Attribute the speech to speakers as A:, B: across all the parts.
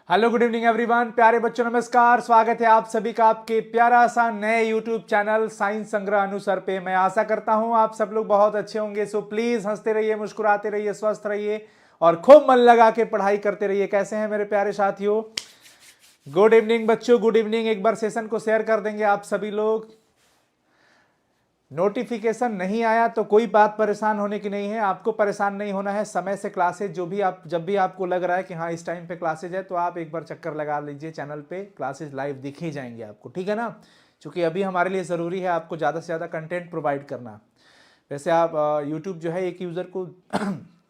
A: Hello good evening everyone, प्यारे बच्चों नमस्कार। स्वागत है आप सभी का आपके प्यारा सा नए यूट्यूब चैनल साइंस संग्रह अनुसार पे। मैं आशा करता हूं आप सब लोग बहुत अच्छे होंगे। सो प्लीज हंसते रहिए, मुस्कुराते रहिए, स्वस्थ रहिए और खूब मन लगा के पढ़ाई करते रहिए। कैसे हैं मेरे प्यारे साथियों? गुड इवनिंग बच्चों, गुड इवनिंग। एक बार सेशन को शेयर कर देंगे आप सभी लोग। नोटिफिकेशन नहीं आया तो कोई बात परेशान होने की नहीं है, आपको परेशान नहीं होना है। समय से क्लासेज जब भी आपको लग रहा है कि हाँ इस टाइम पे क्लासेज है, तो आप एक बार चक्कर लगा लीजिए चैनल पे। क्लासेज लाइव दिख ही जाएंगे आपको, ठीक है ना? क्योंकि अभी हमारे लिए ज़रूरी है आपको ज़्यादा से ज़्यादा कंटेंट प्रोवाइड करना। वैसे आप यूट्यूब जो है एक यूज़र को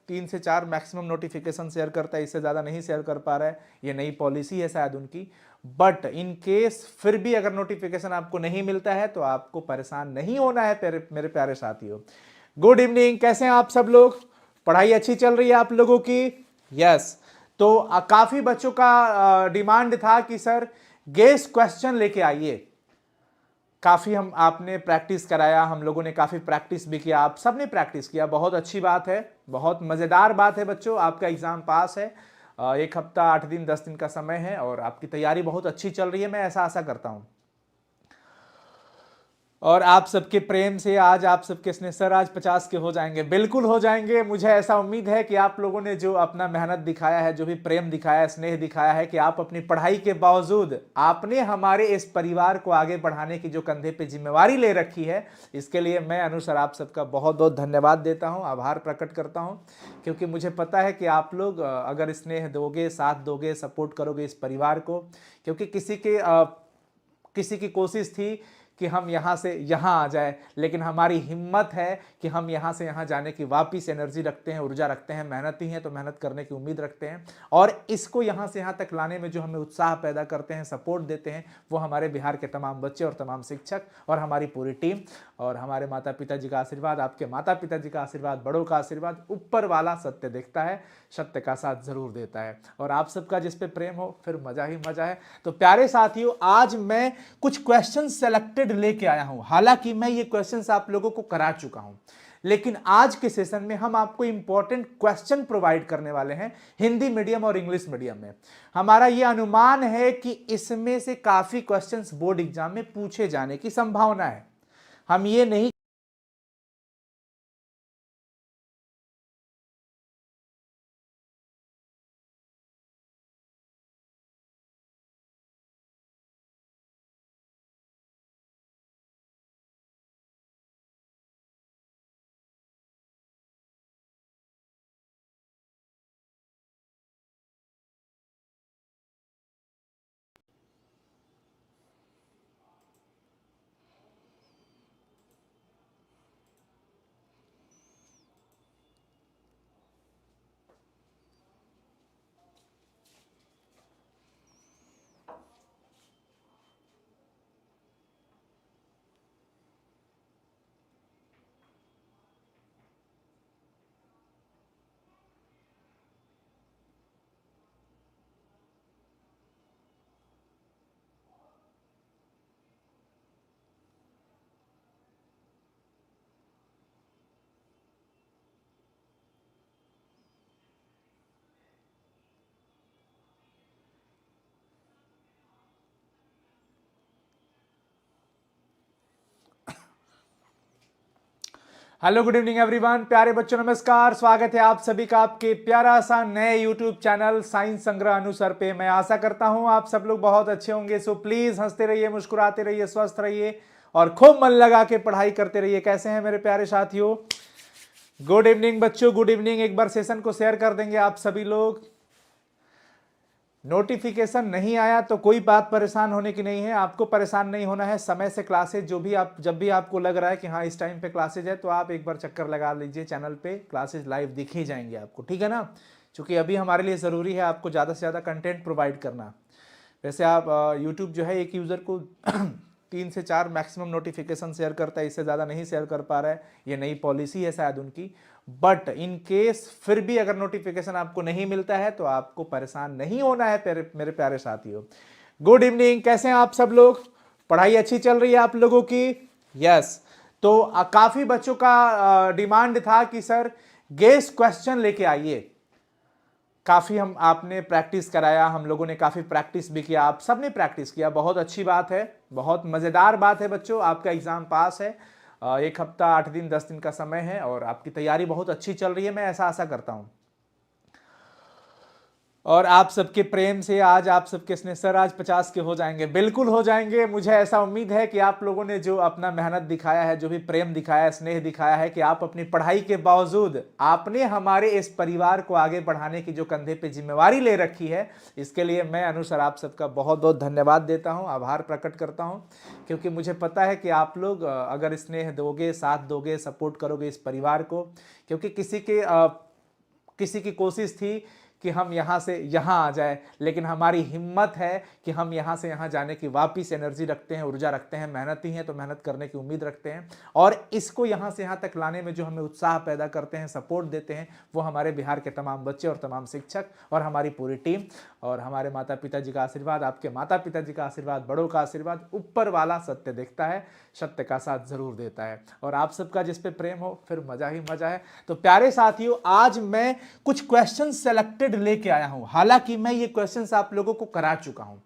A: 3 से 4 मैक्सिमम नोटिफिकेशन शेयर करता है, इससे ज़्यादा नहीं शेयर कर पा रहा है। ये नई पॉलिसी है शायद उनकी। बट इन केस फिर भी अगर नोटिफिकेशन आपको नहीं मिलता है तो आपको परेशान नहीं होना है मेरे प्यारे साथियों। गुड इवनिंग, कैसे हैं आप सब लोग? पढ़ाई अच्छी चल रही है आप लोगों की? यस। तो काफ़ी बच्चों का डिमांड था कि सर गेस क्वेश्चन लेके आइए। काफ़ी हम आपने प्रैक्टिस कराया, हम लोगों ने काफ़ी प्रैक्टिस भी किया, आप सब ने प्रैक्टिस किया। बहुत अच्छी बात है, बहुत मज़ेदार बात है बच्चों। आपका एग्ज़ाम पास है। 1 हफ्ता 8 दिन 10 दिन का समय है और आपकी तैयारी बहुत अच्छी चल रही है, मैं ऐसा आशा करता हूँ। और आप सबके प्रेम से आज आप सबके स्नेह सर आज 50 के हो जाएंगे, बिल्कुल हो जाएंगे। मुझे ऐसा उम्मीद है कि आप लोगों ने जो अपना मेहनत दिखाया है, जो भी प्रेम दिखाया है, स्नेह दिखाया है, कि आप अपनी पढ़ाई के बावजूद आपने हमारे इस परिवार को आगे बढ़ाने की जो कंधे पे जिम्मेवारी ले रखी है, इसके लिए मैं अनुसार आप सबका बहुत बहुत धन्यवाद देता हूँ, आभार प्रकट करता हूँ। क्योंकि मुझे पता है कि आप लोग अगर स्नेह दोगे, साथ दोगे, सपोर्ट करोगे इस परिवार को, क्योंकि किसी की कोशिश थी कि हम यहाँ से यहाँ आ जाए, लेकिन हमारी हिम्मत है कि हम यहाँ से यहाँ जाने की वापस एनर्जी रखते हैं, ऊर्जा रखते हैं, मेहनती हैं तो मेहनत करने की उम्मीद रखते हैं। और इसको यहाँ से यहाँ तक लाने में जो हमें उत्साह पैदा करते हैं, सपोर्ट देते हैं, वो हमारे बिहार के तमाम बच्चे और तमाम शिक्षक और हमारी पूरी टीम और हमारे माता पिता जी का आशीर्वाद, आपके माता पिता जी का आशीर्वाद, बड़ों का आशीर्वाद। ऊपर वाला सत्य देखता है, सत्य का साथ जरूर देता है, और आप सबका जिस पे प्रेम हो फिर मजा ही मजा है। तो प्यारे साथियों, आज मैं कुछ क्वेश्चन सेलेक्टेड लेके आया हूं। हालांकि मैं ये क्वेश्चंस आप लोगों को करा चुका हूं, लेकिन आज के सेशन में हम आपको इंपॉर्टेंट क्वेश्चन प्रोवाइड करने वाले हैं हिंदी मीडियम और इंग्लिश मीडियम में। हमारा यह अनुमान है कि इसमें से काफी क्वेश्चंस बोर्ड एग्जाम में पूछे जाने की संभावना है। हम ये नहीं हेलो गुड इवनिंग एवरीवन, प्यारे बच्चों नमस्कार। स्वागत है आप सभी का आपके प्यारा सा नए यूट्यूब चैनल साइंस संग्रह अनुसार पे। मैं आशा करता हूं आप सब लोग बहुत अच्छे होंगे। सो प्लीज हंसते रहिए, मुस्कुराते रहिए, स्वस्थ रहिए और खूब मन लगा के पढ़ाई करते रहिए। कैसे हैं मेरे प्यारे साथियों? गुड इवनिंग बच्चों, गुड इवनिंग। एक बार सेशन को शेयर कर देंगे आप सभी लोग। नोटिफिकेशन नहीं आया तो कोई बात परेशान होने की नहीं है, आपको परेशान नहीं होना है। समय से क्लासेज जब भी आपको लग रहा है कि हाँ इस टाइम पे क्लासेज है, तो आप एक बार चक्कर लगा लीजिए चैनल पे। क्लासेज लाइव दिख ही जाएंगे आपको, ठीक है ना? क्योंकि अभी हमारे लिए ज़रूरी है आपको ज़्यादा से ज़्यादा कंटेंट प्रोवाइड करना। वैसे आप यूट्यूब जो है एक यूज़र को 3 से 4 मैक्सिमम नोटिफिकेशन शेयर करता है, इससे ज़्यादा नहीं शेयर कर पा रहा है। ये नई पॉलिसी है शायद उनकी। बट इन केस फिर भी अगर नोटिफिकेशन आपको नहीं मिलता है तो आपको परेशान नहीं होना है मेरे प्यारे साथियों। गुड इवनिंग, कैसे हैं आप सब लोग? पढ़ाई अच्छी चल रही है आप लोगों की? यस। तो काफ़ी बच्चों का डिमांड था कि सर गेस क्वेश्चन लेके आइए। काफ़ी हम आपने प्रैक्टिस कराया, हम लोगों ने काफ़ी प्रैक्टिस भी किया, आप सब ने प्रैक्टिस किया, बहुत अच्छी बात है, बहुत मज़ेदार बात है बच्चों। आपका एग्ज़ाम पास है, 1 हफ्ता 8 दिन 10 दिन का समय है और आपकी तैयारी बहुत अच्छी चल रही है, मैं ऐसा आशा करता हूँ। और आप सबके प्रेम से आज आप सबके स्नेह, सर आज 50 के हो जाएंगे, बिल्कुल हो जाएंगे। मुझे ऐसा उम्मीद है कि आप लोगों ने जो अपना मेहनत दिखाया है, जो भी प्रेम दिखाया है, स्नेह दिखाया है, कि आप अपनी पढ़ाई के बावजूद आपने हमारे इस परिवार को आगे बढ़ाने की जो कंधे पे जिम्मेवारी ले रखी है, इसके लिए मैं अनुसार आप सबका बहुत बहुत धन्यवाद देता हूँ, आभार प्रकट करता हूँ। क्योंकि मुझे पता है कि आप लोग अगर स्नेह दोगे, साथ दोगे, सपोर्ट करोगे इस परिवार को, क्योंकि किसी की कोशिश थी कि हम यहाँ से यहाँ आ जाए, लेकिन हमारी हिम्मत है कि हम यहाँ से यहाँ जाने की वापस एनर्जी रखते हैं, ऊर्जा रखते हैं, मेहनती हैं तो मेहनत करने की उम्मीद रखते हैं, और इसको यहाँ से यहाँ तक लाने में जो हमें उत्साह पैदा करते हैं, सपोर्ट देते हैं, वो हमारे बिहार के तमाम बच्चे और तमाम शिक्षक और हमारी पूरी टीम और हमारे माता पिता जी का आशीर्वाद, आपके माता पिता जी का आशीर्वाद, बड़ों का आशीर्वाद। ऊपर वाला सत्य देखता है, सत्य का साथ जरूर देता है, और आप सबका जिस पे प्रेम हो फिर मजा ही मजा है। तो प्यारे साथियों, आज मैं कुछ क्वेश्चन सेलेक्टेड लेके आया हूं, हालांकि मैं ये क्वेश्चंस आप लोगों को करा चुका हूं,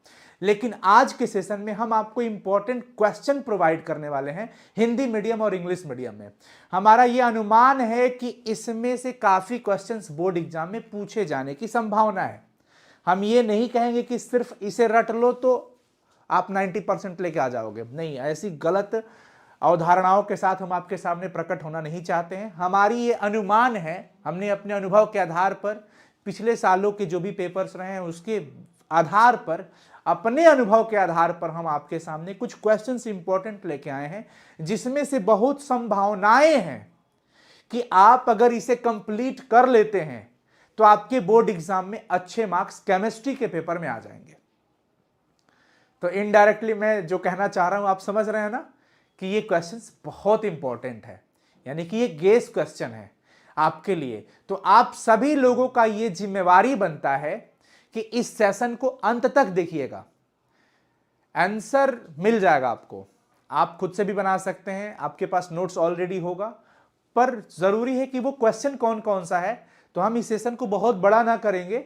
A: लेकिन आज के सेशन में हम आपको इंपॉर्टेंट क्वेश्चन प्रोवाइड करने वाले हैं हिंदी मीडियम और इंग्लिश मीडियम में। हमारा यह अनुमान है कि इसमें से काफी क्वेश्चंस बोर्ड एग्जाम में पूछे जाने की संभावना है। हम ये नहीं कहेंगे कि सिर्फ इसे रट लो तो आप 90% लेके आ जाओगे, नहीं, ऐसी गलत अवधारणाओं के साथ हम आपके सामने प्रकट होना नहीं चाहते हैं। हमारी ये अनुमान है, हमने अपने अनुभव के आधार पर, पिछले सालों के जो भी पेपर्स रहे हैं उसके आधार पर, अपने अनुभव के आधार पर हम आपके सामने कुछ क्वेश्चंस इंपॉर्टेंट लेके आए हैं, जिसमें से बहुत संभावनाएं हैं कि आप अगर इसे कंप्लीट कर लेते हैं तो आपके बोर्ड एग्जाम में अच्छे मार्क्स केमिस्ट्री के पेपर में आ जाएंगे। तो इनडायरेक्टली मैं जो कहना चाह रहा हूं आप समझ रहे हैं ना कि ये क्वेश्चंस बहुत इंपॉर्टेंट है, यानी कि ये गेस क्वेश्चन है आपके लिए। तो आप सभी लोगों का ये जिम्मेवारी बनता है कि इस सेशन को अंत तक देखिएगा, आंसर मिल जाएगा आपको, आप खुद से भी बना सकते हैं, आपके पास नोट्स ऑलरेडी होगा, पर जरूरी है कि वो क्वेश्चन कौन कौन सा है। तो हम इस सेशन को बहुत बड़ा ना करेंगे,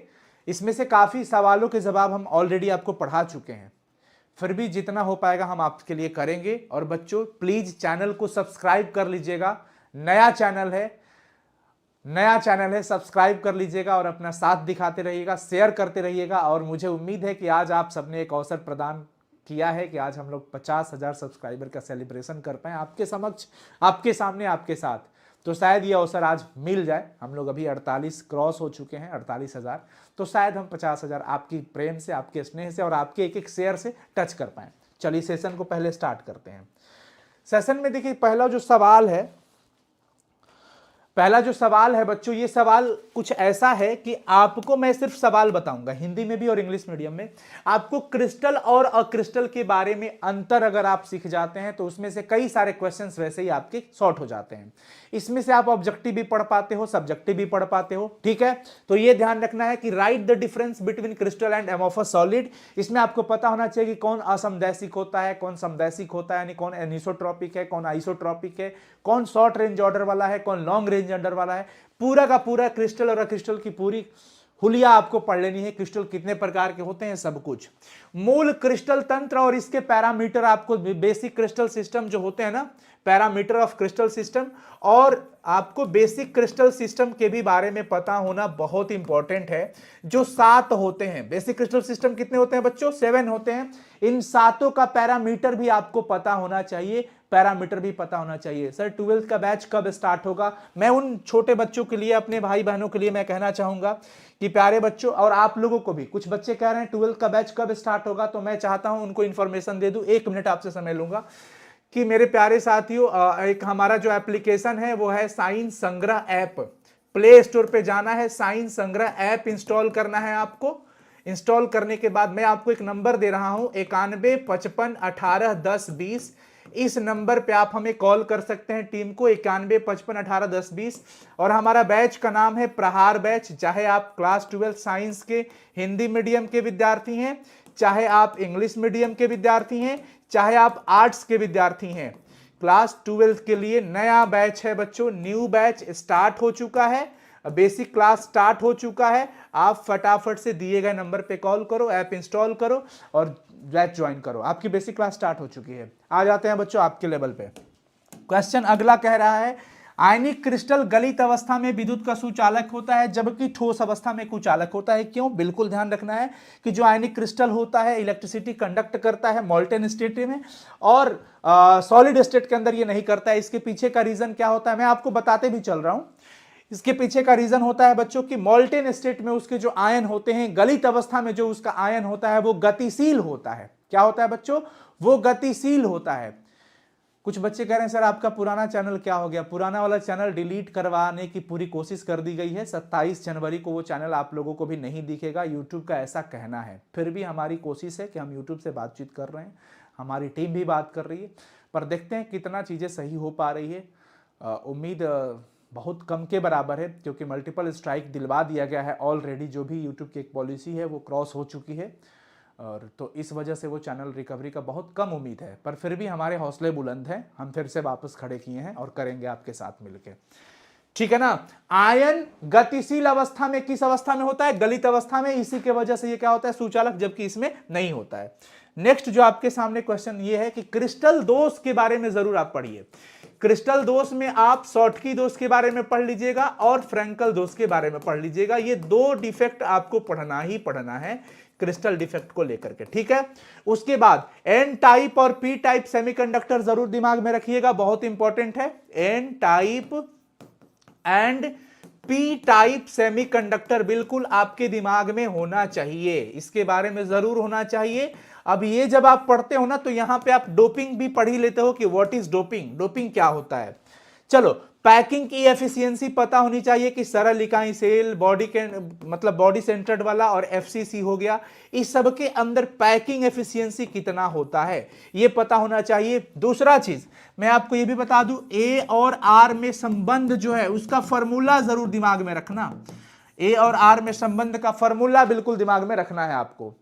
A: इसमें से काफी सवालों के जवाब हम ऑलरेडी आपको पढ़ा चुके हैं, फिर भी जितना हो पाएगा हम आपके लिए करेंगे। और बच्चों प्लीज चैनल को सब्सक्राइब कर लीजिएगा, नया चैनल है, सब्सक्राइब कर लीजिएगा और अपना साथ दिखाते रहिएगा, शेयर करते रहिएगा। और मुझे उम्मीद है कि आज आप सबने एक अवसर प्रदान किया है कि आज हम लोग 50,000 सब्सक्राइबर का सेलिब्रेशन कर पाए आपके समक्ष, आपके सामने, आपके साथ। तो शायद ये अवसर आज मिल जाए, हम लोग अभी 48 क्रॉस हो चुके हैं, 48,000, तो शायद हम 50,000 आपकी प्रेम से, आपके स्नेह से और आपके एक एक शेयर से टच कर पाए। चलिए सेशन को पहले स्टार्ट करते हैं। सेशन में देखिए पहला जो सवाल है बच्चों, ये सवाल कुछ ऐसा है कि आपको मैं सिर्फ सवाल बताऊंगा हिंदी में भी और इंग्लिश मीडियम में। आपको क्रिस्टल और अक्रिस्टल के बारे में अंतर अगर आप सीख जाते हैं तो उसमें से कई सारे क्वेश्चंस वैसे ही आपके सॉर्ट हो जाते हैं। इसमें से आप ऑब्जेक्टिव भी पढ़ पाते हो, सब्जेक्टिव भी पढ़ पाते हो, ठीक है। तो ये ध्यान रखना है कि right the difference between crystal and amorphous solid. इसमें आपको पता होना चाहिए कि कौन असमदैशिक होता है, कौन समदैशिक होता है, यानी कौन एनिसोट्रॉपिक है, कौन आइसोट्रॉपिक है, कौन शॉर्ट रेंज ऑर्डर वाला है, कौन लॉन्ग रेंज ऑर्डर वाला है। पूरा का पूरा क्रिस्टल और अक्रिस्टल की पूरी हुलिया आपको पढ़ लेनी है, क्रिस्टल कितने प्रकार के होते हैं, सब कुछ। मूल क्रिस्टल तंत्र और इसके पैरामीटर, आपको बेसिक क्रिस्टल सिस्टम जो होते हैं ना, पैरामीटर ऑफ क्रिस्टल सिस्टम, और आपको बेसिक क्रिस्टल सिस्टम के भी बारे में पता होना बहुत इंपॉर्टेंट है। जो 7 होते हैं बेसिक क्रिस्टल सिस्टम, कितने होते हैं बच्चों, 7 होते हैं। इन 7 का पैरामीटर भी आपको पता होना चाहिए, पैरामीटर भी पता होना चाहिए। सर 12th का बैच कब स्टार्ट होगा? मैं उन छोटे बच्चों के लिए, अपने भाई बहनों के लिए मैं कहना चाहूंगा कि प्यारे बच्चों, और आप लोगों को भी, कुछ बच्चे कह रहे हैं 12th का बैच कब स्टार्ट होगा, तो मैं चाहता हूं उनको इंफॉर्मेशन दे दूं। 1 मिनट आपसे समय लूंगा कि मेरे प्यारे साथियों, एक हमारा जो एप्लीकेशन है वो है साइंस संग्रह ऐप। प्ले स्टोर पे जाना है, साइंस संग्रह ऐप इंस्टॉल करना है आपको। इंस्टॉल करने के बाद मैं आपको एक नंबर दे रहा हूं, 91 55 18 10 20। इस नंबर पे आप हमें कॉल कर सकते हैं, टीम को, 91 55 18 10 20। और हमारा बैच का नाम है प्रहार बैच। चाहे आप क्लास 12 साइंस के हिंदी मीडियम के विद्यार्थी हैं, चाहे आप इंग्लिश मीडियम के विद्यार्थी हैं, चाहे आप आर्ट्स के विद्यार्थी हैं, क्लास 12 के लिए नया बैच है बच्चों, न्यू बैच स्टार्ट हो चुका है। बेसिक क्लास स्टार्ट हो चुका है। आप फटाफट से दिए गए नंबर पे कॉल करो, ऐप इंस्टॉल करो और बैच ज्वाइन करो। आपकी बेसिक क्लास स्टार्ट हो चुकी है। आ जाते हैं बच्चों आपके लेवल पे। क्वेश्चन अगला कह रहा है आयनिक क्रिस्टल गलित अवस्था में विद्युत का सुचालक होता है जबकि ठोस अवस्था में कुचालक होता है। क्यों? बिल्कुल ध्यान रखना है कि जो आयनिक क्रिस्टल होता है इलेक्ट्रिसिटी कंडक्ट करता है मॉल्टेन स्टेट में और सॉलिड स्टेट के अंदर ये नहीं करता है। इसके पीछे का रीजन क्या होता है मैं आपको बताते भी चल रहा हूं। इसके पीछे का रीजन होता है बच्चों की मॉल्टेन स्टेट में उसके जो आयन होते हैं, गलित अवस्था में जो उसका आयन होता है वो गतिशील होता है। क्या होता है बच्चों? वो गतिशील होता है। कुछ बच्चे कह रहे हैं सर आपका पुराना चैनल क्या हो गया? पुराना वाला चैनल डिलीट करवाने की पूरी कोशिश कर दी गई है। 27 जनवरी को वो चैनल आप लोगों को भी नहीं दिखेगा। यूट्यूब का ऐसा कहना है। फिर भी हमारी कोशिश है कि हम यूट्यूब से बातचीत कर रहे हैं, हमारी टीम भी बात कर रही है, पर देखते हैं कितना चीज़ें सही हो पा रही है। उम्मीद बहुत कम के बराबर है क्योंकि मल्टीपल स्ट्राइक दिलवा दिया गया है ऑलरेडी। जो भी यूट्यूब की एक पॉलिसी है वो क्रॉस हो चुकी है और तो इस वजह से वो चैनल रिकवरी का बहुत कम उम्मीद है, पर फिर भी हमारे हौसले बुलंद हैं। हम फिर से वापस खड़े किए हैं और करेंगे आपके साथ मिलकर, ठीक है ना। आयन गतिशील अवस्था में किस अवस्था में होता है? गलित अवस्था में। इसी के वजह से ये क्या होता है? सुचालक, जबकि इसमें नहीं होता है। नेक्स्ट जो आपके सामने क्वेश्चन ये है कि क्रिस्टल दोष के बारे में जरूर आप पढ़िए। क्रिस्टल दोष में आप शॉटकी दोष के बारे में पढ़ लीजिएगा और फ्रैंकल दोष के बारे में पढ़ लीजिएगा। ये दो डिफेक्ट आपको पढ़ना ही पढ़ना है क्रिस्टल डिफेक्ट को लेकर के, ठीक है। उसके बाद एन टाइप और पी टाइप सेमीकंडक्टर जरूर दिमाग में रखिएगा, बहुत इंपॉर्टेंट है। N type and P type semiconductor बिल्कुल आपके दिमाग में होना चाहिए, इसके बारे में जरूर होना चाहिए। अब ये जब आप पढ़ते हो ना तो यहां पे आप डोपिंग भी पढ़ ही लेते हो कि व्हाट इज डोपिंग, डोपिंग क्या होता है। चलो, पैकिंग की एफिशिएंसी पता होनी चाहिए कि सरल इकाई सेल, बॉडी के मतलब बॉडी सेंटर्ड वाला और एफसीसी हो गया, इस सब के अंदर पैकिंग एफिशिएंसी कितना होता है ये पता होना चाहिए। दूसरा चीज मैं आपको ये भी बता दूं, ए और आर में संबंध जो है उसका फॉर्मूला जरूर दिमाग में रखना। ए और आर में संबंध का फॉर्मूला बिल्कुल दिमाग में रखना है आपको,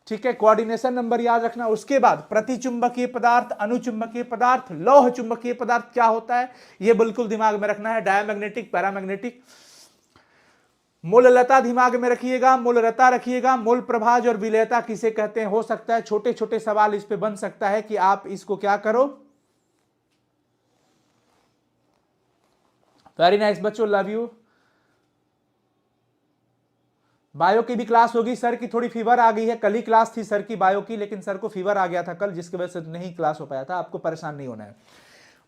A: ठीक है। कोऑर्डिनेशन नंबर याद रखना। उसके बाद प्रतिचुंबकीय पदार्थ, अनुचुंबकीय पदार्थ, लौह चुंबकीय पदार्थ क्या होता है यह बिल्कुल दिमाग में रखना है। Diamagnetic, paramagnetic. मूललता दिमाग में रखिएगा, मूललता रखिएगा। मूल प्रभाज और विलयता किसे कहते हैं? हो सकता है छोटे छोटे सवाल इस पे बन सकता है कि आप इसको क्या करो। वेरी नाइस बच्चों, लव यू। बायो की भी क्लास होगी। सर की थोड़ी फीवर आ गई है, कल ही क्लास थी सर की बायो की, लेकिन सर को फीवर आ गया था कल, जिसकी वजह से नहीं क्लास हो पाया था। आपको परेशान नहीं होना है।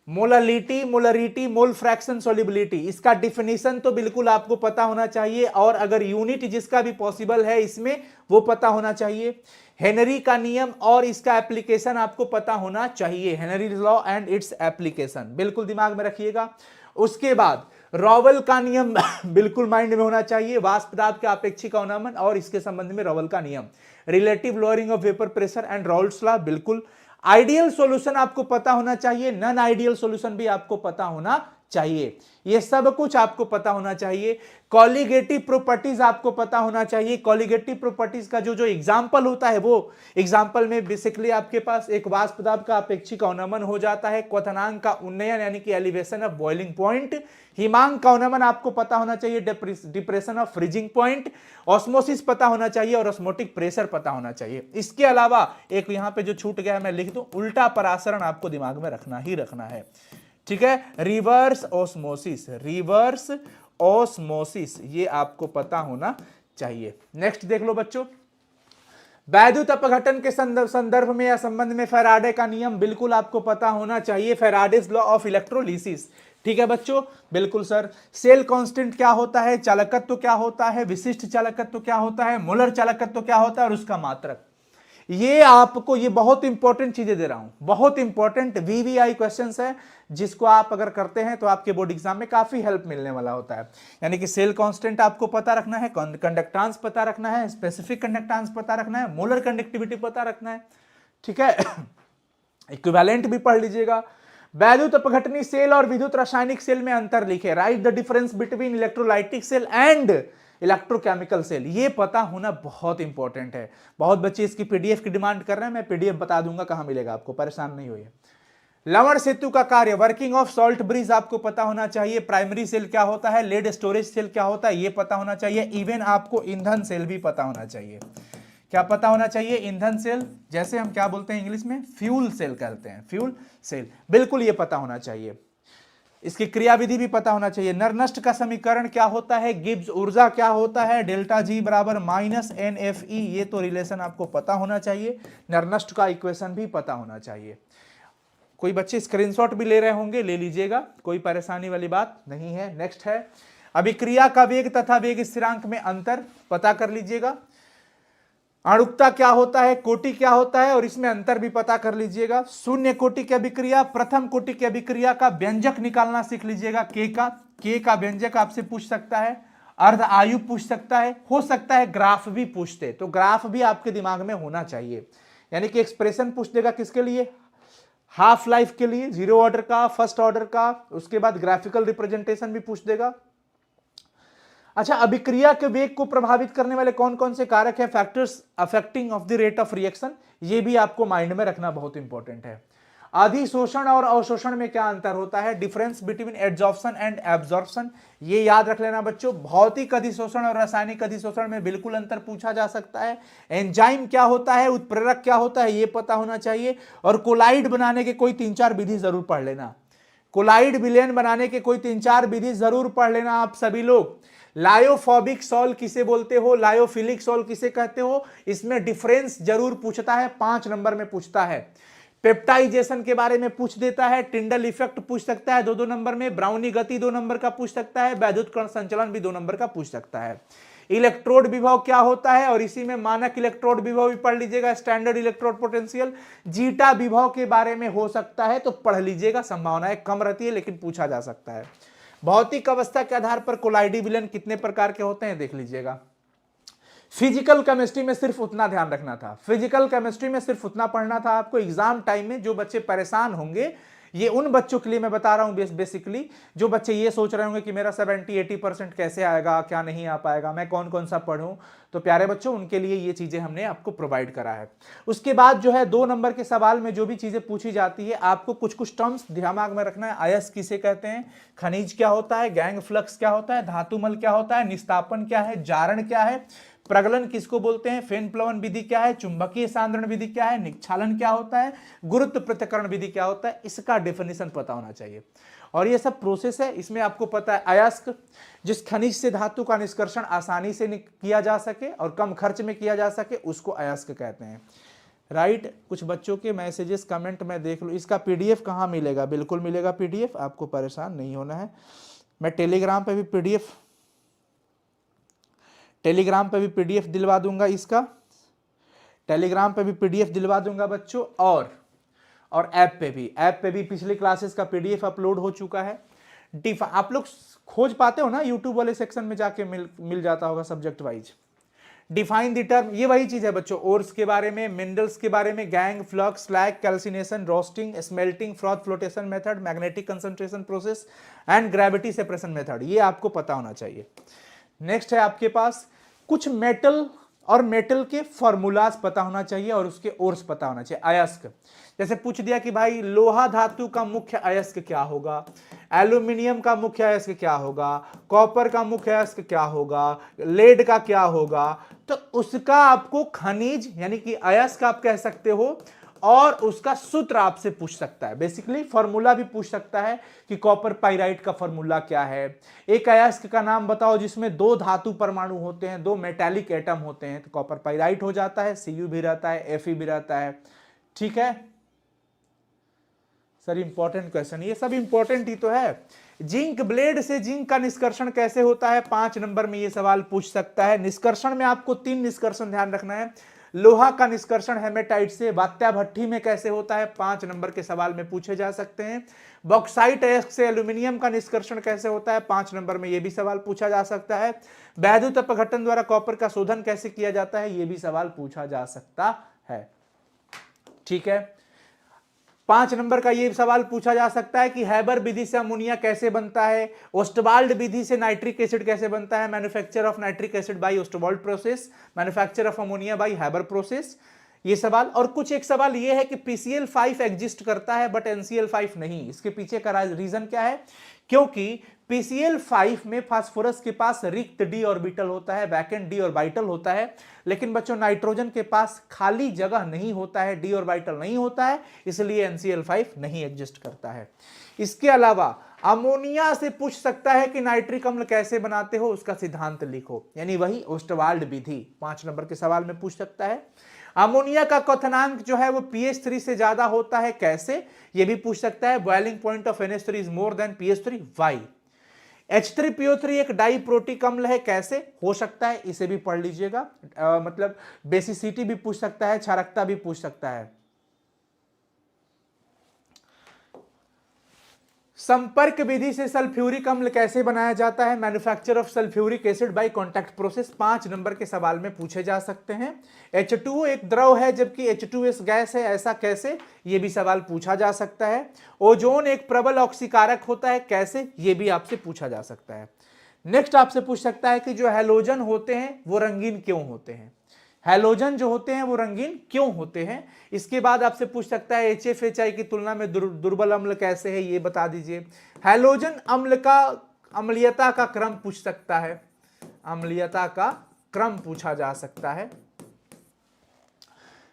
A: Molality, molarity, mole fraction, solubility, इसका डिफिनीशन तो बिल्कुल आपको पता होना चाहिए और अगर यूनिट जिसका भी पॉसिबल है इसमें वो पता होना चाहिए। हेनरी का नियम और इसका एप्लीकेशन आपको पता होना चाहिए। Henry law and its application बिल्कुल दिमाग में रखिएगा। उसके बाद रॉवल का नियम बिल्कुल माइंड में होना चाहिए। वाष्प पदार्थ का अपेक्षिक अवनमन और इसके संबंध में रॉवल का नियम। Relative lowering of vapour pressure and Raoult's law बिल्कुल। आइडियल सॉल्यूशन आपको पता होना चाहिए, नॉन आइडियल सॉल्यूशन भी आपको पता होना चाहिए। ये सब कुछ आपको पता होना चाहिए। कॉलिगेटिव प्रॉपर्टीज आपको पता होना चाहिए। कॉलिगेटिव प्रॉपर्टीज का जो जो एग्जांपल होता है वो एग्जांपल में बेसिकली आपके पास एक वाष्प पदार्थ का अपेक्षिक अवनमन हो जाता है, क्वथनांक का उन्नयन यानी कि एलिवेशन ऑफ बॉइलिंग पॉइंट, हिमांक का अवनमन आपको पता होना चाहिए, depression of freezing point, osmosis पता होना चाहिए और ऑस्मोटिक प्रेशर पता होना चाहिए। इसके अलावा एक यहां पे जो छूट गया है मैं लिख दूं, उल्टा परासरण आपको दिमाग में रखना ही रखना है, ठीक है। रिवर्स ऑस्मोसिस, रिवर्स ऑस्मोसिस ये आपको पता होना चाहिए। नेक्स्ट देख लो बच्चों, वैद्युत अपघटन के संदर्भ में या संबंध में फैराडे का नियम बिल्कुल आपको पता होना चाहिए। फैराडेज लॉ ऑफ इलेक्ट्रोलिसिस, ठीक है बच्चों, बिल्कुल सर। सेल कांस्टेंट क्या होता है, चालकत्व क्या होता है, विशिष्ट चालकत्व क्या होता है, मोलर चालकत्व क्या होता है और उसका मात्रक। ये आपको, ये बहुत इंपॉर्टेंट चीजें दे रहा हूं, बहुत इंपॉर्टेंट वीवीआई क्वेश्चंस है जिसको आप अगर करते हैं तो आपके बोर्ड एग्जाम में काफी हेल्प मिलने वाला होता है। यानी कि सेल कांस्टेंट आपको पता रखना है, कंडक्टेंस पता रखना है, स्पेसिफिक कंडक्टेंस पता रखना है, मोलर कंडक्टिविटी पता रखना है, ठीक है। इक्विवेलेंट भी पढ़ लीजिएगा। वैद्युत अपघटनी सेल और विद्युत रासायनिक सेल में अंतर लिखे। Write the difference between electrolytic cell and electrochemical cell, ये पता होना बहुत इंपॉर्टेंट है। बहुत बच्चे इसकी पीडीएफ की डिमांड कर रहे हैं, मैं पीडीएफ बता दूंगा कहां मिलेगा आपको, परेशान नहीं होइए। लवण सेतु का कार्य, वर्किंग ऑफ सॉल्ट ब्रिज आपको पता होना चाहिए। प्राइमरी सेल क्या होता है, लेड स्टोरेज सेल क्या होता है, ये पता होना चाहिए। इवन आपको ईंधन सेल भी पता होना चाहिए। क्या पता होना चाहिए, ईंधन सेल, जैसे हम क्या बोलते हैं इंग्लिश में, फ्यूल सेल कहते हैं, फ्यूल सेल, बिल्कुल ये पता होना चाहिए। इसकी क्रियाविधि भी पता होना चाहिए। नरनष्ट का समीकरण क्या होता है, गिब्स ऊर्जा क्या होता है, डेल्टा जी बराबर -NFE, ये तो रिलेशन आपको पता होना चाहिए। नरनष्ट का इक्वेशन भी पता होना चाहिए। कोई बच्चे स्क्रीनशॉट भी ले रहे होंगे, ले लीजिएगा, कोई परेशानी वाली बात नहीं है। नेक्स्ट है अभिक्रिया का वेग तथा वेग स्थिरांक में अंतर पता कर लीजिएगा। आणुकता क्या होता है, कोटि क्या होता है, और इसमें अंतर भी पता कर लीजिएगा। शून्य कोटि की अभिक्रिया, प्रथम कोटि की अभिक्रिया का व्यंजक निकालना सीख लीजिएगा। के का व्यंजक आपसे पूछ सकता है, अर्ध आयु पूछ सकता है, हो सकता है ग्राफ भी पूछते, तो ग्राफ भी आपके दिमाग में होना चाहिए। यानी कि एक्सप्रेशन पूछ देगा किसके लिए, हाफ लाइफ के लिए, जीरो ऑर्डर का, फर्स्ट ऑर्डर का, उसके बाद ग्राफिकल रिप्रेजेंटेशन भी पूछ देगा। अच्छा, अभिक्रिया के वेग को प्रभावित करने वाले कौन कौन से कारक है, factors affecting of the rate of reaction, ये भी आपको माइंड में रखना बहुत इंपॉर्टेंट है। अधिशोषण और अवशोषण में क्या अंतर होता है, difference between adsorption and absorption, ये याद रख लेना बच्चों। भौतिक अधिशोषण और रासायनिक अधिशोषण में बिल्कुल अंतर पूछा जा सकता है। एंजाइम क्या होता है, उत्प्रेरक क्या होता है, ये पता होना चाहिए। और कोलाइड बनाने के कोई 3-4 विधि जरूर पढ़ लेना। कोलाइड विलयन बनाने के कोई 3-4 विधि जरूर पढ़ लेना आप सभी लोग। लायोफोबिक सॉल्ट किसे बोलते हो, लायोफिलिक सॉल्ट किसे कहते हो, इसमें डिफरेंस जरूर पूछता है, 5 नंबर में पूछता है। पेप्टाइजेशन के बारे में पूछ देता है, टिंडल इफेक्ट पूछ सकता है 2-2 नंबर में, ब्राउनी गति 2 नंबर का पूछ सकता है, वैद्युत कण संचलन भी 2 नंबर का पूछ सकता है। इलेक्ट्रोड विभव क्या होता है, और इसी में मानक इलेक्ट्रोड विभव भी पढ़ लीजिएगा, स्टैंडर्ड इलेक्ट्रोड पोटेंशियल। जीटा विभव के बारे में हो सकता है तो पढ़ लीजिएगा, संभावनाएं कम रहती है लेकिन पूछा जा सकता है। भौतिक अवस्था के आधार पर कोलाइडी विलयन कितने प्रकार के होते हैं देख लीजिएगा। फिजिकल केमिस्ट्री में सिर्फ उतना ध्यान रखना था, फिजिकल केमिस्ट्री में सिर्फ उतना पढ़ना था आपको। एग्जाम टाइम में जो बच्चे परेशान होंगे, ये उन बच्चों के लिए मैं बता रहा हूं बेसिकली, जो बच्चे ये सोच रहे होंगे कि मेरा 70-80% कैसे आएगा, क्या नहीं आ पाएगा, मैं कौन कौन सा पढ़ूं, तो प्यारे बच्चों उनके लिए ये चीजें हमने आपको प्रोवाइड करा है। उसके बाद जो है 2 नंबर के सवाल में जो भी चीजें पूछी जाती है, आपको कुछ कुछ टर्म्स दिमाग में रखना है। अयस्क किसे कहते हैं, खनिज क्या होता है, गैंग फ्लक्स क्या होता है, धातुमल क्या होता है, निस्तापन क्या है, जारण क्या है, प्रगलन किसको बोलते हैं, फेन प्लवन विधि क्या है, चुंबकीय सांद्रण विधि क्या है, निक्षालन क्या होता है, गुरुत्व पृथक्करण विधि क्या होता है, इसका डेफिनेशन पता होना चाहिए। और ये सब प्रोसेस है, इसमें आपको पता है अयस्क, जिस खनिज से धातु का निष्कर्षण आसानी से किया जा सके और कम खर्च में किया जा सके, उसको अयस्क कहते हैं। राइट, कुछ बच्चों के मैसेजेस कमेंट में देख लो। इसका पीडीएफ कहाँ मिलेगा, बिल्कुल मिलेगा पीडीएफ, आपको परेशान नहीं होना है। मैं टेलीग्राम पे भी पीडीएफ दिलवा दूंगा, इसका टेलीग्राम पे भी पीडीएफ दिलवा दूंगा बच्चों। और ऐप पे भी पिछली क्लासेस का पीडीएफ अपलोड हो चुका है। आप लोग खोज पाते हो ना, यूट्यूब वाले सेक्शन में जाके मिल जाता होगा subject wise. Define the term, ये वही चीज है बच्चों, ओर्स के बारे में, मिनरल्स के बारे में, gang, flux, slag, calcination, roasting, smelting, froth flotation method, magnetic concentration process and gravity separation method, ये आपको पता होना चाहिए। नेक्स्ट है आपके पास कुछ मेटल और मेटल के फॉर्मूलाज पता होना चाहिए और उसके ओर्स पता होना चाहिए। अयस्क, जैसे पूछ दिया कि भाई लोहा धातु का मुख्य अयस्क क्या होगा, एल्यूमिनियम का मुख्य अयस्क क्या होगा, कॉपर का मुख्य अयस्क क्या होगा, लेड का क्या होगा, तो उसका आपको खनिज यानी कि अयस्क आप कह सकते हो, और उसका सूत्र आपसे पूछ सकता है। बेसिकली फॉर्मूला भी पूछ सकता है कि कॉपर पाइराइट का फॉर्मूला क्या है। एक अयस्क का नाम बताओ जिसमें 2 धातु परमाणु होते हैं, 2 मेटालिक एटम होते हैं, तो कॉपर पाइराइट हो जाता है, Cu भी रहता है, Fe भी रहता है। ठीक है सर, इंपॉर्टेंट क्वेश्चन, ये सब इंपॉर्टेंट ही तो है। जिंक ब्लेड से जिंक का निष्कर्षण कैसे होता है, 5 नंबर में ये सवाल पूछ सकता है। निष्कर्षण में आपको 3 निष्कर्षण ध्यान रखना है। लोहा का निष्कर्षण हेमेटाइट से, वात्या भट्ठी में कैसे होता है, 5 नंबर के सवाल में पूछे जा सकते हैं। बॉक्साइट अयस्क से एल्यूमिनियम का निष्कर्षण कैसे होता है, 5 नंबर में यह भी सवाल पूछा जा सकता है। वैद्युत अपघटन द्वारा कॉपर का शोधन कैसे किया जाता है, यह भी सवाल पूछा जा सकता है। ठीक है, 5 नंबर का ये सवाल पूछा जा सकता है कि हैबर विधि से अमोनिया कैसे बनता है, ओस्टवाल्ड विधि से नाइट्रिक एसिड कैसे बनता है, manufacture of nitric acid by Ostwald process, manufacture of ammonia bye Haber process. ये सवाल। और कुछ एक सवाल ये है कि PCl5 एग्जिस्ट करता है बट NCl5 नहीं। इसके पीछे का रीजन क्या है? क्योंकि PCl5 में फास्फोरस के पास रिक्त d ऑर्बिटल होता है, वैकेंट d ऑर्बिटल होता है, लेकिन बच्चों नाइट्रोजन के पास खाली जगह नहीं होता है, d ऑर्बिटल नहीं होता है, इसलिए NCl5 नहीं एग्जिस्ट करता है। इसके अलावा अमोनिया से पूछ सकता है कि नाइट्रिक अम्ल कैसे बनाते हो, उसका सिद्धांत लिखो, यानी वही ओस्टवाल्ड विधि 5 नंबर के सवाल में पूछ सकता है। अमोनिया का क्वथनांक जो है वो pH3 से ज्यादा होता है, कैसे? ये भी पूछ सकता है। Boiling point of NH3 is more than pH3, why? H3PO3 एक डाइप्रोटिक अम्ल है, कैसे हो सकता है? इसे भी पढ़ लीजिएगा। मतलब बेसिसिटी भी पूछ सकता है, क्षारकता भी पूछ सकता है। संपर्क विधि से सल्फ्यूरिक अम्ल कैसे बनाया जाता है? Manufacture of sulphuric acid by contact process 5 number के सवाल में पूछे जा सकते हैं। H2O एक द्रव है जबकि H2S गैस है, ऐसा कैसे? ये भी सवाल पूछा जा सकता है। ओजोन एक प्रबल ऑक्सीकारक होता है, कैसे? ये भी आपसे पूछा जा सकता है। नेक्स्ट आपसे पूछ सकता है कि जो हैलोजन होते हैं वो रंगीन क्यों होते हैं? हैलोजन जो होते हैं वो रंगीन क्यों होते हैं? इसके बाद आपसे पूछ सकता है HFHI की तुलना में दुर्बल अम्ल कैसे है, ये बता दीजिए। हैलोजन अम्ल का अम्लीयता का क्रम पूछ सकता है, अम्लीयता का क्रम पूछा जा सकता है।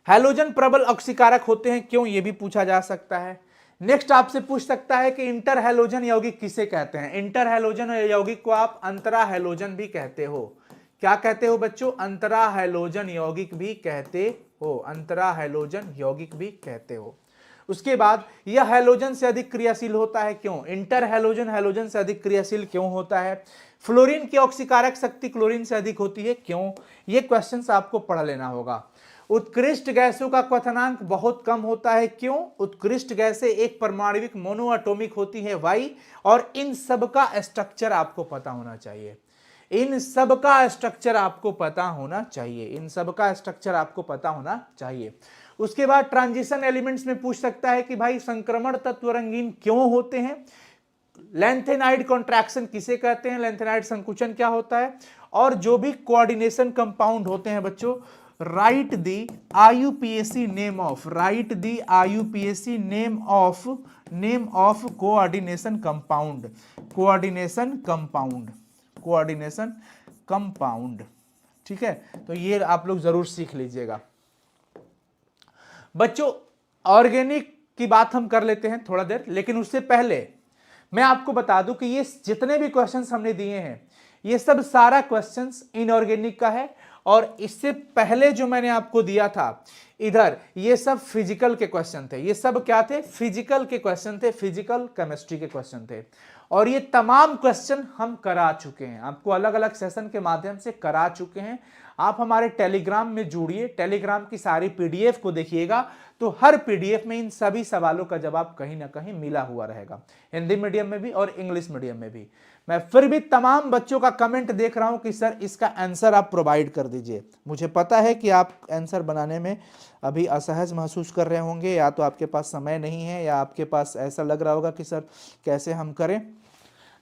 A: हैलोजन प्रबल ऑक्सीकारक होते हैं क्यों, ये भी पूछा जा सकता है। नेक्स्ट आपसे पूछ सकता है कि इंटर हैलोजन यौगिक किसे कहते हैं? इंटर हैलोजन यौगिक को आप अंतरा हैलोजन भी कहते हो। क्या कहते हो बच्चों? अंतरा हैलोजन यौगिक भी कहते हो, अंतरा हैलोजन यौगिक भी कहते हो। उसके बाद यह हैलोजन से अधिक क्रियाशील होता है, क्यों? इंटर हैलोजन हैलोजन से अधिक क्रियाशील क्यों होता है? फ्लोरीन की ऑक्सीकारक शक्ति क्लोरीन से अधिक होती है, क्यों? ये क्वेश्चंस आपको पढ़ लेना होगा। उत्कृष्ट गैसों का क्वथनांक बहुत कम होता है, क्यों? उत्कृष्ट गैसें एक परमाणविक मोनोएटॉमिक होती है, वाई? और इन सब का स्ट्रक्चर आपको पता होना चाहिए, इन सब का स्ट्रक्चर आपको पता होना चाहिए, इन सब का स्ट्रक्चर आपको पता होना चाहिए। उसके बाद ट्रांजिशन एलिमेंट्स में पूछ सकता है कि भाई संक्रमण तत्व रंगीन क्यों होते हैं? लैंथेनाइड कॉन्ट्रैक्शन किसे कहते हैं? लैंथेनाइड संकुचन क्या होता है? और जो भी कोऑर्डिनेशन कंपाउंड होते हैं बच्चों, right the IUPAC name of, right the IUPAC name of coordination compound, coordination compound, coordination compound. ठीक है, तो ये आप लोग जरूर सीख लीजिएगा बच्चों। ऑर्गेनिक की बात हम कर लेते हैं थोड़ा देर, लेकिन उससे पहले मैं आपको बता दूं कि ये जितने भी क्वेश्चंस हमने दिए हैं ये सब सारा क्वेश्चंस इनऑर्गेनिक का है, और इससे पहले जो मैंने आपको दिया था इधर, ये सब फिजिकल के क्वेश्चन थे। ये सब क्या थे? फिजिकल के क्वेश्चन थे, फिजिकल केमिस्ट्री के क्वेश्चन थे। और ये तमाम क्वेश्चन हम करा चुके हैं, आपको अलग अलग सेशन के माध्यम से करा चुके हैं। आप हमारे टेलीग्राम में जुड़िए, टेलीग्राम की सारी PDF को देखिएगा, तो हर PDF में इन सभी सवालों का जवाब कहीं ना कहीं मिला हुआ रहेगा, हिंदी मीडियम में भी और इंग्लिश मीडियम में भी। मैं फिर भी तमाम बच्चों का कमेंट देख रहा हूं कि सर इसका आंसर आप प्रोवाइड कर दीजिए। मुझे पता है कि आप आंसर बनाने में अभी असहज महसूस कर रहे होंगे, या तो आपके पास समय नहीं है, या आपके पास ऐसा लग रहा होगा कि सर कैसे हम करें।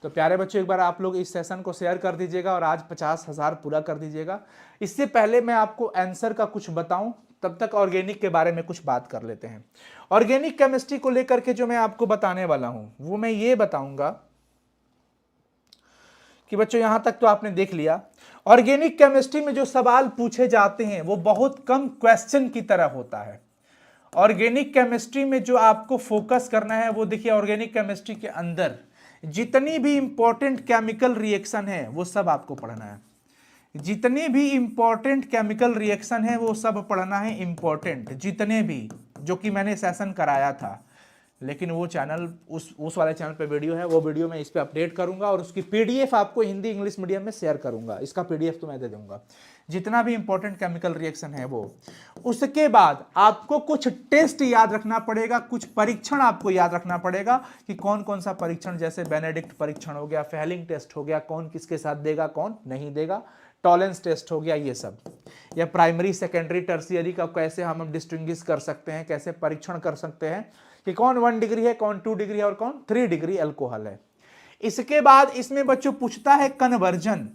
A: तो प्यारे बच्चों, एक बार आप लोग इस सेशन को शेयर कर दीजिएगा और आज 50,000 पूरा कर दीजिएगा। इससे पहले मैं आपको आंसर का कुछ बताऊं, तब तक ऑर्गेनिक के बारे में कुछ बात कर लेते हैं। ऑर्गेनिक केमिस्ट्री को लेकर के जो मैं आपको बताने वाला हूं वो मैं ये बताऊंगा कि बच्चों यहां तक तो आपने देख लिया, ऑर्गेनिक केमिस्ट्री में जो सवाल पूछे जाते हैं वो बहुत कम क्वेश्चन की तरह होता है। ऑर्गेनिक केमिस्ट्री में जो आपको फोकस करना है वो देखिए, ऑर्गेनिक केमिस्ट्री के अंदर जितनी भी इंपॉर्टेंट केमिकल रिएक्शन है वो सब आपको पढ़ना है, जितने भी इंपॉर्टेंट केमिकल रिएक्शन है वो सब पढ़ना है, इंपॉर्टेंट जितने भी, जो कि मैंने सेशन कराया था, लेकिन वो चैनल उस वाले चैनल पे वीडियो है, वो वीडियो मैं इस पे अपडेट करूंगा और उसकी PDF आपको हिंदी इंग्लिश मीडियम में शेयर करूंगा, इसका PDF तो मैं दे दूंगा, जितना भी इंपॉर्टेंट केमिकल रिएक्शन है वो। उसके बाद आपको कुछ टेस्ट याद रखना पड़ेगा, कुछ परीक्षण आपको याद रखना पड़ेगा कि कौन कौन सा परीक्षण, जैसे बेनेडिक्ट परीक्षण हो गया, फेलिंग टेस्ट हो गया, कौन किसके साथ देगा कौन नहीं देगा, टॉलेंस टेस्ट हो गया, ये सब, या प्राइमरी सेकेंडरी टर्शियरी का कैसे हम डिस्टिंग्विश कर सकते हैं, कैसे परीक्षण कर सकते हैं कि कौन 1 डिग्री है, कौन 2 डिग्री है और कौन 3 डिग्री अल्कोहल है। इसके बाद इसमें बच्चों पूछता है कन्वर्जन।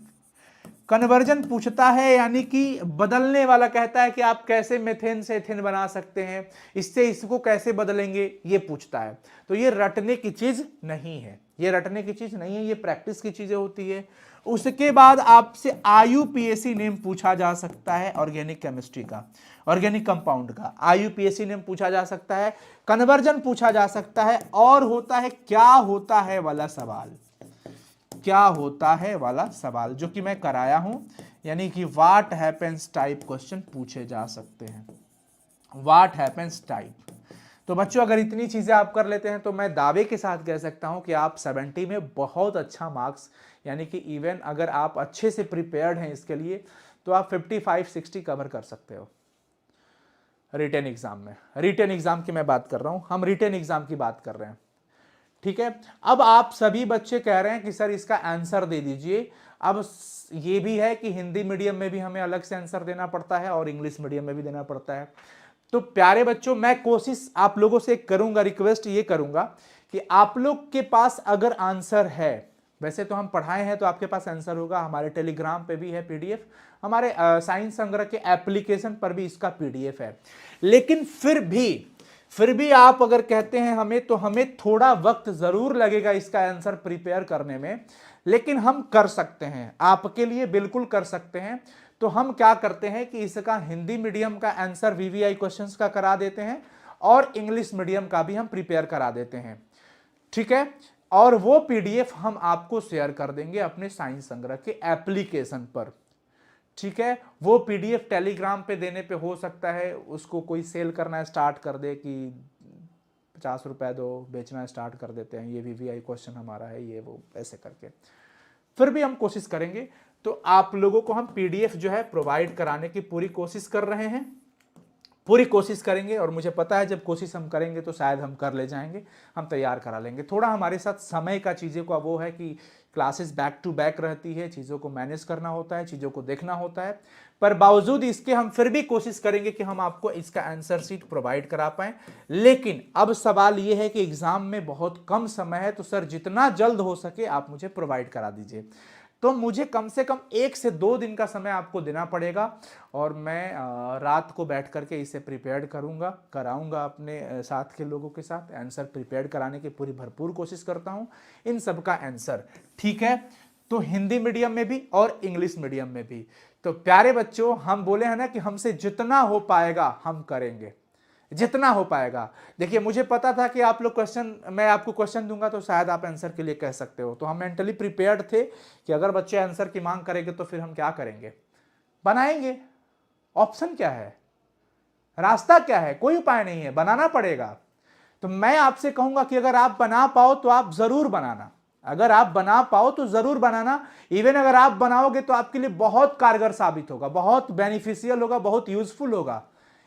A: कन्वर्जन पूछता है, यानी कि बदलने वाला, कहता है कि आप कैसे मेथेन से एथेन बना सकते हैं, इससे इसको कैसे बदलेंगे, ये पूछता है। तो ये रटने की चीज नहीं है, ये रटने की चीज नहीं है, ये प्रैक्टिस की चीजें होती है। उसके बाद आपसे IUPAC नेम पूछा जा सकता है ऑर्गेनिक केमिस्ट्री का, ऑर्गेनिक कंपाउंड का IUPAC नेम पूछा जा सकता है, कन्वर्जन पूछा जा सकता है, और होता है क्या होता है वाला सवाल, क्या होता है वाला सवाल जो कि मैं कराया हूं, यानी कि व्हाट हैपेंस टाइप क्वेश्चन पूछे जा सकते हैं, व्हाट हैपेंस टाइप। तो बच्चों अगर इतनी चीजें आप कर लेते हैं तो मैं दावे के साथ कह सकता हूं कि आप 70 में बहुत अच्छा मार्क्स, यानी कि इवन अगर आप अच्छे से प्रिपेयर्ड हैं इसके लिए तो आप 55-60 कवर कर सकते हो रिटेन एग्जाम में। रिटेन एग्जाम की मैं बात कर रहा हूं, हम रिटेन एग्जाम की बात कर रहे हैं, ठीक है। अब आप सभी बच्चे कह रहे हैं कि सर इसका आंसर दे दीजिए। अब ये भी है कि हिंदी मीडियम में भी हमें अलग से आंसर देना पड़ता है और इंग्लिश मीडियम में भी देना पड़ता है। तो प्यारे बच्चों मैं कोशिश आप लोगों से करूंगा, रिक्वेस्ट ये करूंगा कि आप लोग के पास अगर आंसर है, वैसे तो हम पढ़ाए हैं तो आपके पास आंसर होगा, हमारे टेलीग्राम पे भी है PDF, हमारे साइंस संग्रह के एप्लीकेशन पर भी इसका PDF है। लेकिन फिर भी आप अगर कहते हैं हमें, तो हमें थोड़ा वक्त जरूर लगेगा इसका आंसर प्रिपेयर करने में, लेकिन हम कर सकते हैं, आपके लिए बिल्कुल कर सकते हैं। तो हम क्या करते हैं कि इसका हिंदी मीडियम का आंसर VVI क्वेश्चंस का करा देते हैं और इंग्लिश मीडियम का भी हम प्रिपेयर करा देते हैं, ठीक है। और वो PDF हम आपको शेयर कर देंगे अपने साइंस संग्रह के एप्लीकेशन पर, ठीक है। वो PDF टेलीग्राम पे देने पे हो सकता है उसको कोई सेल करना स्टार्ट कर दे कि 50 रुपए दो, बेचना स्टार्ट कर देते हैं, ये VVI क्वेश्चन हमारा है, ये वो ऐसे करके। फिर भी हम कोशिश करेंगे, तो आप लोगों को हम PDF जो है प्रोवाइड कराने की पूरी कोशिश कर रहे हैं, पूरी कोशिश करेंगे। और मुझे पता है जब कोशिश हम करेंगे तो शायद हम कर ले जाएंगे, हम तैयार करा लेंगे। थोड़ा हमारे साथ समय का चीज़ों का वो है कि क्लासेस बैक टू बैक रहती है, चीज़ों को मैनेज करना होता है, चीज़ों को देखना होता है, पर बावजूद इसके हम फिर भी कोशिश करेंगे कि हम आपको इसका आंसर शीट प्रोवाइड करा पाएं। लेकिन अब सवाल ये है कि एग्जाम में बहुत कम समय है, तो सर जितना जल्द हो सके आप मुझे प्रोवाइड करा दीजिए। तो मुझे कम से कम 1 से 2 दिन का समय आपको देना पड़ेगा, और मैं रात को बैठ करके इसे प्रिपेयर कराऊंगा अपने साथ के लोगों के साथ, आंसर प्रिपेयर कराने की पूरी भरपूर कोशिश करता हूं इन सब का आंसर, ठीक है। तो हिंदी मीडियम में भी और इंग्लिश मीडियम में भी। तो प्यारे बच्चों हम बोले हैं ना कि हमसे जितना हो पाएगा हम करेंगे, जितना हो पाएगा। देखिए मुझे पता था कि आप लोग क्वेश्चन, मैं आपको क्वेश्चन दूंगा तो शायद आप आंसर के लिए कह सकते हो, तो हम मेंटली प्रिपेयर्ड थे कि अगर बच्चे आंसर की मांग करेंगे तो फिर हम क्या करेंगे, बनाएंगे। ऑप्शन क्या है, रास्ता क्या है, कोई उपाय नहीं है, बनाना पड़ेगा। तो मैं आपसे कहूंगा कि अगर आप बना पाओ तो आप जरूर बनाना, अगर आप बना पाओ तो जरूर बनाना। इवन अगर आप बनाओगे तो आपके लिए बहुत कारगर साबित होगा, बहुत बेनिफिशियल होगा, बहुत यूजफुल होगा।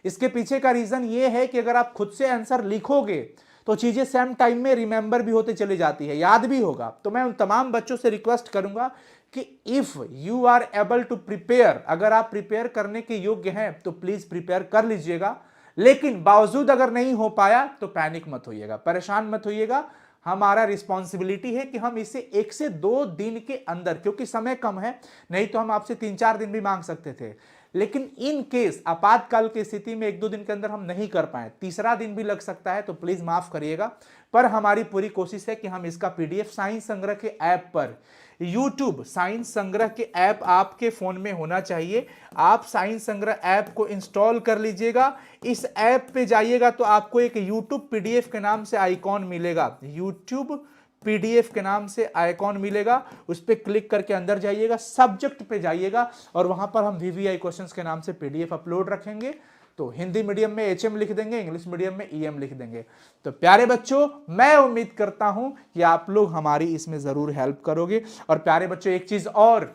A: इसके पीछे का रीजन ये है कि अगर आप खुद से आंसर लिखोगे तो चीजें सेम टाइम में रिमेंबर भी होते चली जाती है, याद भी होगा। तो मैं उन तमाम बच्चों से रिक्वेस्ट करूंगा कि if you are able to prepare, अगर आप प्रिपेयर करने के योग्य हैं तो प्लीज प्रिपेयर कर लीजिएगा। लेकिन बावजूद अगर नहीं हो पाया तो पैनिक मत होइएगा, परेशान मत होइएगा। हमारा रिस्पॉन्सिबिलिटी है कि हम इसे 1 से 2 दिन के अंदर, क्योंकि समय कम है, नहीं तो हम आपसे 3-4 दिन भी मांग सकते थे, लेकिन इन केस आपातकाल की स्थिति में 1-2 दिन के अंदर हम नहीं कर पाए, तीसरा दिन भी लग सकता है, तो प्लीज माफ करिएगा। पर हमारी पूरी कोशिश है कि हम इसका PDF साइंस संग्रह के ऐप पर, YouTube साइंस संग्रह के ऐप आपके फोन में होना चाहिए, आप साइंस संग्रह ऐप को इंस्टॉल कर लीजिएगा। इस ऐप पे जाइएगा तो आपको एक YouTube PDF के नाम से आइकॉन मिलेगा, YouTube PDF के नाम से आइकॉन मिलेगा, उस पर क्लिक करके अंदर जाइएगा, सब्जेक्ट पे जाइएगा और वहां पर हम VVI क्वेश्चंस के नाम से PDF अपलोड रखेंगे। तो हिंदी मीडियम में HM लिख देंगे, इंग्लिश मीडियम में EM लिख देंगे। तो प्यारे बच्चों मैं उम्मीद करता हूं कि आप लोग हमारी इसमें जरूर हेल्प करोगे। और प्यारे बच्चों एक चीज और,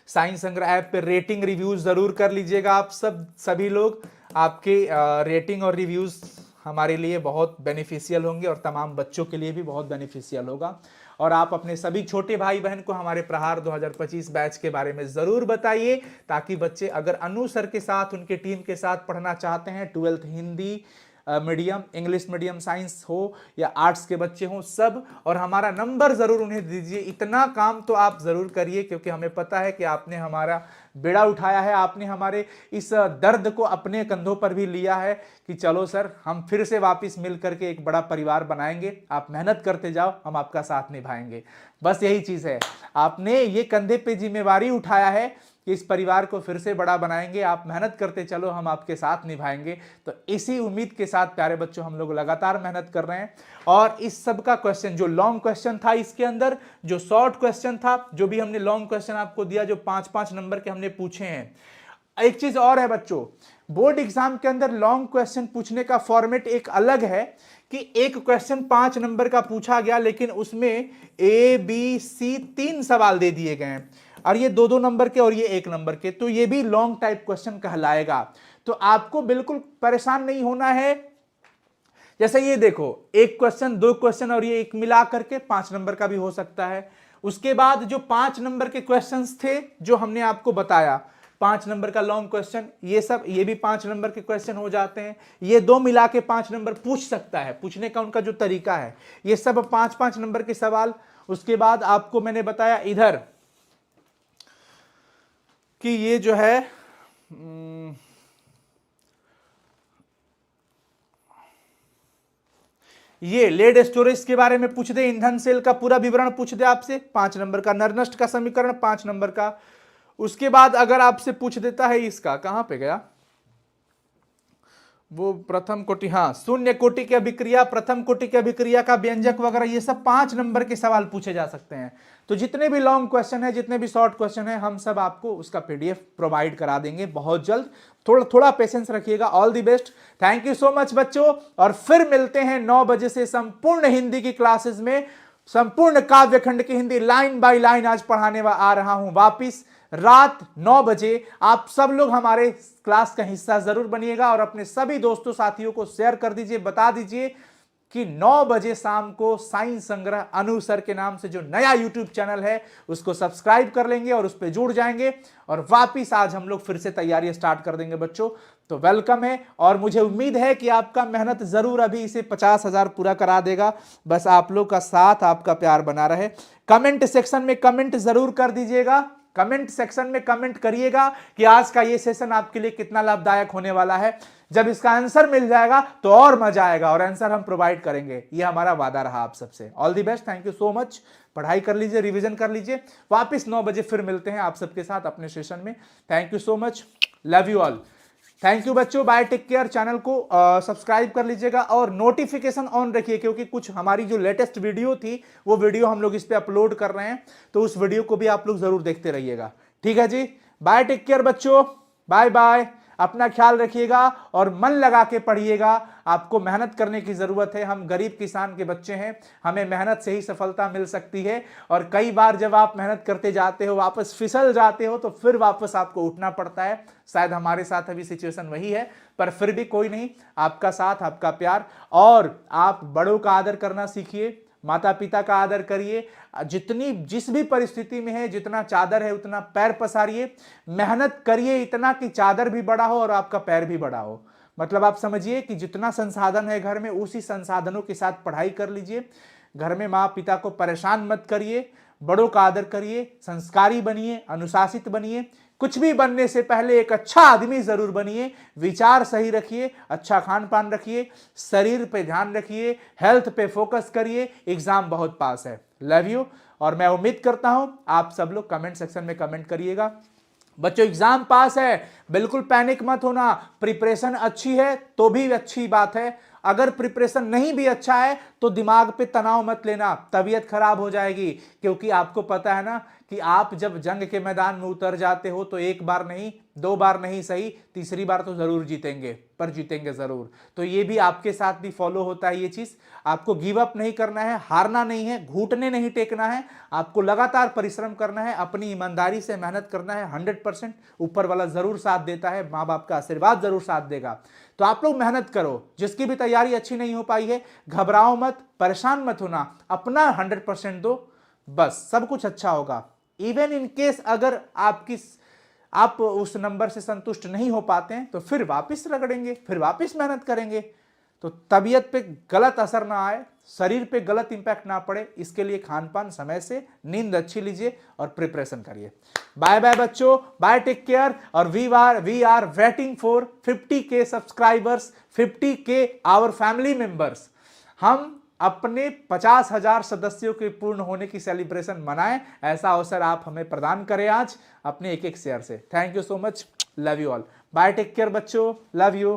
A: साइंस संग्रह ऐप पे रेटिंग रिव्यूज जरूर कर लीजिएगा। आप सभी लोग, आपके रेटिंग और रिव्यूज हमारे लिए बहुत बेनिफिशियल होंगे और तमाम बच्चों के लिए भी बहुत बेनिफिशियल होगा। और आप अपने सभी छोटे भाई बहन को हमारे प्रहार 2025 बैच के बारे में जरूर बताइए, ताकि बच्चे अगर अनु सर के साथ, उनके टीम के साथ पढ़ना चाहते हैं 12th Hindi medium, English medium, science हो या आर्ट्स के बच्चे हों, सब, और हमारा नंबर ज़रूर उन्हें दीजिए। इतना काम तो आप ज़रूर करिए, क्योंकि हमें पता है कि आपने हमारा बेड़ा उठाया है, आपने हमारे इस दर्द को अपने कंधों पर भी लिया है कि चलो सर हम फिर से वापस मिल करके एक बड़ा परिवार बनाएंगे। आप मेहनत करते जाओ, हम आपका साथ निभाएंगे। बस यही चीज़ है, आपने ये कंधे पे जिम्मेवारी उठाया है कि इस परिवार को फिर से बड़ा बनाएंगे। आप मेहनत करते चलो, हम आपके साथ निभाएंगे। तो इसी उम्मीद के साथ प्यारे बच्चों हम लोग लगातार मेहनत कर रहे हैं। और इस सब का क्वेश्चन, जो लॉन्ग क्वेश्चन था इसके अंदर, जो शॉर्ट क्वेश्चन था, जो भी हमने लॉन्ग क्वेश्चन आपको दिया, जो 5-5 नंबर के हमने पूछे हैं। एक चीज और है बच्चों, बोर्ड एग्जाम के अंदर लॉन्ग क्वेश्चन पूछने का फॉर्मेट एक अलग है कि एक क्वेश्चन 5 नंबर का पूछा गया, लेकिन उसमें ABC 3 सवाल दे दिए गए हैं, और ये 2-2 नंबर के और ये 1 नंबर के, तो ये भी लॉन्ग टाइप क्वेश्चन कहलाएगा। तो आपको बिल्कुल परेशान नहीं होना है। जैसे ये देखो, एक क्वेश्चन, 2 क्वेश्चन और ये एक मिला करके 5 नंबर का भी हो सकता है। उसके बाद जो 5 नंबर के क्वेश्चंस थे जो हमने आपको बताया, 5 नंबर का लॉन्ग क्वेश्चन, ये सब, ये भी 5 नंबर के क्वेश्चन हो जाते हैं। ये 2 मिला के 5 नंबर पूछ सकता है, पूछने का उनका जो तरीका है, ये सब 5-5 नंबर के सवाल। उसके बाद आपको मैंने बताया इधर कि ये जो है ये लेड स्टोरेज के बारे में पूछ दे, ईंधन सेल का पूरा विवरण पूछ दे आपसे, 5 नंबर का। नर नष्ट का समीकरण 5 नंबर का। उसके बाद अगर आपसे पूछ देता है इसका, कहां पे गया वो, प्रथम कोटि, हाँ, शून्य कोटि की अभिक्रिया, प्रथम कोटि की अभिक्रिया का व्यंजक वगैरह, ये सब 5 नंबर के सवाल पूछे जा सकते हैं। तो जितने भी लॉन्ग क्वेश्चन है, जितने भी शॉर्ट क्वेश्चन है, हम सब आपको उसका PDF प्रोवाइड करा देंगे बहुत जल्द। थोड़ा थोड़ा पेशेंस रखिएगा। All the best, thank you so much बच्चों। और फिर मिलते हैं 9 बजे से संपूर्ण हिंदी की क्लासेस में, संपूर्ण काव्य खंड की हिंदी लाइन बाय लाइन आज पढ़ाने आ रहा हूं वापिस रात 9 बजे। आप सब लोग हमारे क्लास का हिस्सा जरूर बनिएगा और अपने सभी दोस्तों साथियों को शेयर कर दीजिए, बता दीजिए कि 9 बजे शाम को साइंस संग्रह अनु सर के नाम से जो नया YouTube चैनल है उसको सब्सक्राइब कर लेंगे और उस पर जुड़ जाएंगे। और वापिस आज हम लोग फिर से तैयारी स्टार्ट कर देंगे बच्चों। तो वेलकम है, और मुझे उम्मीद है कि आपका मेहनत जरूर अभी इसे 50,000 पूरा करा देगा। बस आप लोग का साथ, आपका प्यार बना रहे। कमेंट सेक्शन में कमेंट जरूर कर दीजिएगा, कमेंट सेक्शन में कमेंट करिएगा कि आज का ये सेशन आपके लिए कितना लाभदायक होने वाला है। जब इसका आंसर मिल जाएगा तो और मजा आएगा, और आंसर हम प्रोवाइड करेंगे, ये हमारा वादा रहा आप सबसे। All the best, thank you so much. पढ़ाई कर लीजिए, रिवीजन कर लीजिए। वापिस 9 बजे फिर मिलते हैं आप सबके साथ अपने सेशन में। Thank you so much, love you all. Thank you बच्चों, बाय, टेक केयर। चैनल को सब्सक्राइब कर लीजिएगा और नोटिफिकेशन ऑन रखिए, क्योंकि कुछ हमारी जो लेटेस्ट वीडियो थी वो वीडियो हम लोग इस पे अपलोड कर रहे हैं, तो उस वीडियो को भी आप लोग जरूर देखते रहिएगा। ठीक है जी, बाय, टेक केयर बच्चों, बाय बाय। अपना ख्याल रखिएगा और मन लगा के पढ़िएगा। आपको मेहनत करने की जरूरत है। हम गरीब किसान के बच्चे हैं, हमें मेहनत से ही सफलता मिल सकती है। और कई बार जब आप मेहनत करते जाते हो, वापस फिसल जाते हो, तो फिर वापस आपको उठना पड़ता है। शायद हमारे साथ अभी सिचुएशन वही है, पर फिर भी कोई नहीं, आपका साथ, आपका प्यार। और आप बड़ों का आदर करना सीखिए, माता पिता का आदर करिए। जितनी जिस भी परिस्थिति में है, जितना चादर है उतना पैर पसारिए। मेहनत करिए इतना कि चादर भी बड़ा हो और आपका पैर भी बड़ा हो। मतलब आप समझिए कि जितना संसाधन है घर में, उसी संसाधनों के साथ पढ़ाई कर लीजिए। घर में माँ पिता को परेशान मत करिए, बड़ों का आदर करिए, संस्कारी बनिए, अनुशासित बनिए। कुछ भी बनने से पहले एक अच्छा आदमी जरूर बनिए। विचार सही रखिए, अच्छा खान पान रखिए, शरीर पे ध्यान रखिए, हेल्थ पे फोकस करिए। एग्जाम बहुत पास है। Love you. और मैं उम्मीद करता हूं आप सब लोग कमेंट सेक्शन में कमेंट करिएगा। बच्चों एग्जाम पास है, बिल्कुल पैनिक मत होना। प्रिपरेशन अच्छी है तो भी अच्छी बात है, अगर प्रिपरेशन नहीं भी अच्छा है तो दिमाग पे तनाव मत लेना, तबीयत खराब हो जाएगी। क्योंकि आपको पता है ना कि आप जब जंग के मैदान में उतर जाते हो तो एक बार नहीं, 2 बार नहीं सही, तीसरी बार तो जरूर जीतेंगे, पर जीतेंगे जरूर। तो ये भी आपके साथ भी फॉलो होता है ये चीज। आपको गिव अप नहीं करना है, हारना नहीं है, घुटने नहीं टेकना है। आपको लगातार परिश्रम करना है, अपनी ईमानदारी से मेहनत करना है। 100% ऊपर वाला जरूर साथ देता है, माँ बाप का आशीर्वाद जरूर साथ देगा। तो आप लोग मेहनत करो। जिसकी भी तैयारी अच्छी नहीं हो पाई है, घबराओ मत, परेशान मत होना, अपना 100% दो, बस सब कुछ अच्छा होगा। इवन इन केस अगर आप उस नंबर से संतुष्ट नहीं हो पाते हैं तो फिर वापस रगड़ेंगे, फिर वापस मेहनत करेंगे। तो तबीयत पे गलत असर ना आए, शरीर पे गलत इंपैक्ट ना पड़े, इसके लिए खान पान समय से, नींद अच्छी लीजिए और प्रिपरेशन करिए। बाय बाय बच्चों, बाय, टेक केयर। और we are waiting for 50K subscribers, 50K our family members. हम अपने 50,000 सदस्यों के पूर्ण होने की सेलिब्रेशन मनाएं, ऐसा अवसर आप हमें प्रदान करें आज अपने एक एक शेयर से। Thank you so much, love you all, bye, take care बच्चों, लव यू।